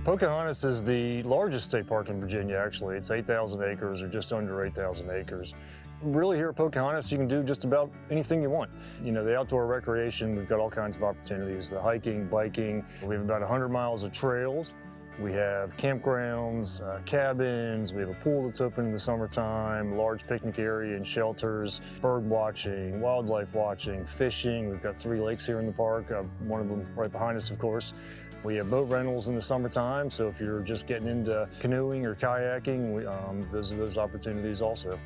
Pocahontas is the largest state park in Virginia, actually. It's 8,000 acres, or just under 8,000 acres. Really, here at Pocahontas, you can do just about anything you want. You know, the outdoor recreation, we've got all kinds of opportunities, the hiking, biking. We have about 100 miles of trails. We have campgrounds, cabins, we have a pool that's open in the summertime, large picnic area and shelters, bird watching, wildlife watching, fishing. We've got 3 lakes here in the park, one of them right behind us, of course. We have boat rentals in the summertime, so if you're just getting into canoeing or kayaking, those are those opportunities also.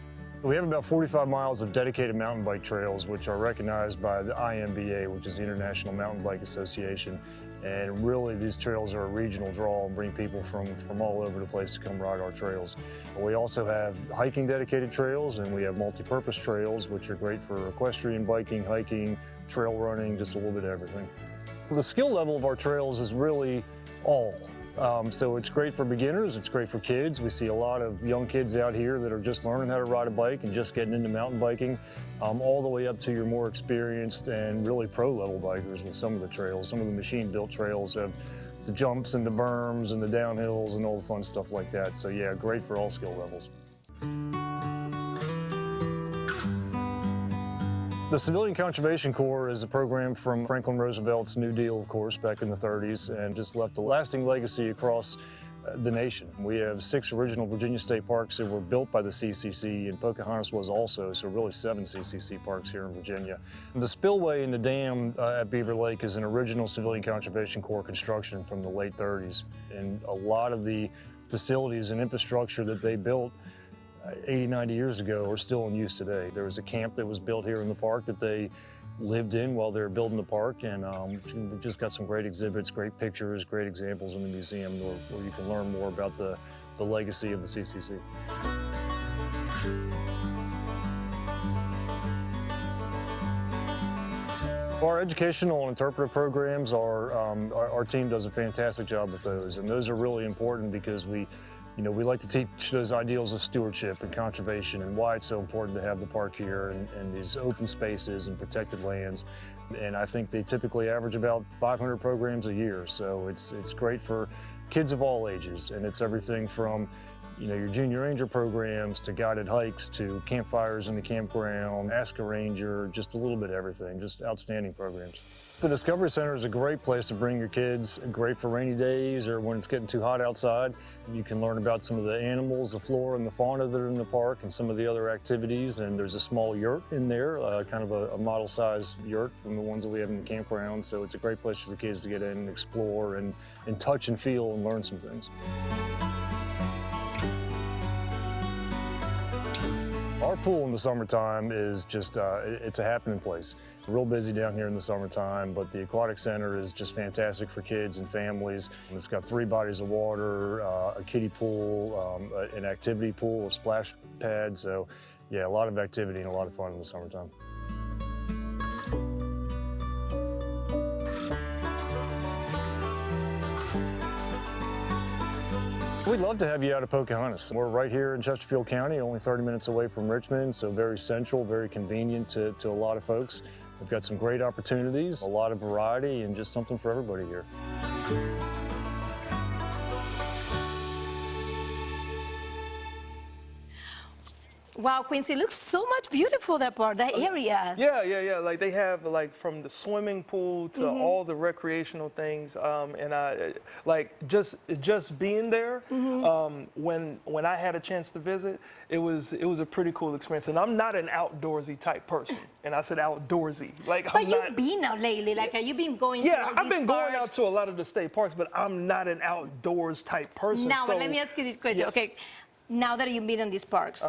We have about 45 miles of dedicated mountain bike trails, which are recognized by the IMBA, which is the International Mountain Bike Association. And really, these trails are a regional draw and bring people from all over the place to come ride our trails. We also have hiking dedicated trails, and we have multi-purpose trails, which are great for equestrian biking, hiking, trail running, just a little bit of everything. The skill level of our trails is really all. So it's great for beginners, it's great for kids. We see a lot of young kids out here that are just learning how to ride a bike and just getting into mountain biking, all the way up to your more experienced and really pro-level bikers with some of the trails. Some of the machine-built trails have the jumps and the berms and the downhills and all the fun stuff like that. So yeah, great for all skill levels. The Civilian Conservation Corps is a program from Franklin Roosevelt's New Deal, of course, back in the 30s, and just left a lasting legacy across the nation. We have 6 original Virginia state parks that were built by the CCC, and Pocahontas was also, so really 7 CCC parks here in Virginia. The spillway in the dam at Beaver Lake is an original Civilian Conservation Corps construction from the late 30s, and a lot of the facilities and infrastructure that they built 80, 90 years ago are still in use today. There was a camp that was built here in the park that they lived in while they were building the park, and we've just got some great exhibits, great pictures, great examples in the museum where you can learn more about the legacy of the CCC. Our educational and interpretive programs our team does a fantastic job with those, and those are really important because we like to teach those ideals of stewardship and conservation and why it's so important to have the park here and these open spaces and protected lands. And I think they typically average about 500 programs a year. So it's great for kids of all ages. And it's everything from your junior ranger programs to guided hikes to campfires in the campground, Ask a Ranger, just a little bit of everything, just outstanding programs. The Discovery Center is a great place to bring your kids, great for rainy days or when it's getting too hot outside. You can learn about some of the animals, the flora and the fauna that are in the park and some of the other activities. And there's a small yurt in there, kind of a model-sized yurt from the ones that we have in the campground. So it's a great place for the kids to get in and explore and touch and feel and learn some things. Our pool in the summertime is just, it's a happening place. Real busy down here in the summertime, but the aquatic center is just fantastic for kids and families. It's got 3 bodies of water, a kiddie pool, an activity pool, a splash pad. So yeah, a lot of activity and a lot of fun in the summertime. We'd love to have you out of Pocahontas. We're right here in Chesterfield County, only 30 minutes away from Richmond, so very central, very convenient to a lot of folks. We've got some great opportunities, a lot of variety, and just something for everybody here. Wow, Quincy, looks so much beautiful, that part, that area. Yeah. Like they have from the swimming pool to all the recreational things, and I just being there. When I had a chance to visit, it was a pretty cool experience. And I'm not an outdoorsy type person, and I said outdoorsy. But you've been out lately. Have you been going? Yeah, to all I've been these going out parks? to a lot of the state parks, but I'm not an outdoors type person. Now, so, let me ask you this question. Yes. Okay. Now that you've been in these parks,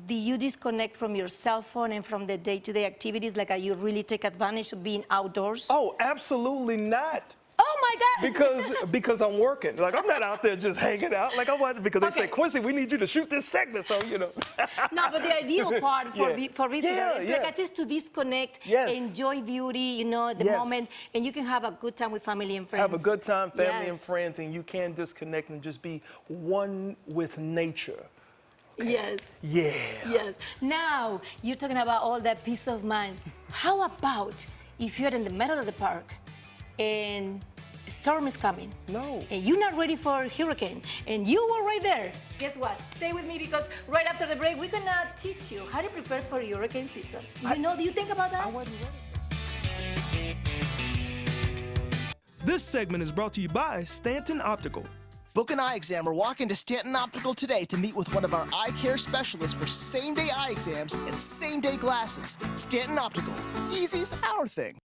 do you disconnect from your cell phone and from the day-to-day activities? You really take advantage of being outdoors? Oh, absolutely not. Oh my God! Because I'm working. I'm not out there just hanging out. Because they say, Quincy, we need you to shoot this segment, so No, but the ideal part for visitors is just to disconnect, enjoy beauty, the moment, and you can have a good time with family and friends. Have a good time, family and friends, and you can disconnect and just be one with nature. Okay. Yes. Yeah. Yes. Now, you're talking about all that peace of mind. How about if you're in the middle of the park and a storm is coming. No. And you're not ready for a hurricane, and you were right there. Guess what? Stay with me because right after the break, we're gonna teach you how to prepare for hurricane season. Do you think about that? I wasn't ready. This segment is brought to you by Stanton Optical. Book an eye exam or walk into Stanton Optical today to meet with one of our eye care specialists for same-day eye exams and same-day glasses. Stanton Optical. Easy's our thing.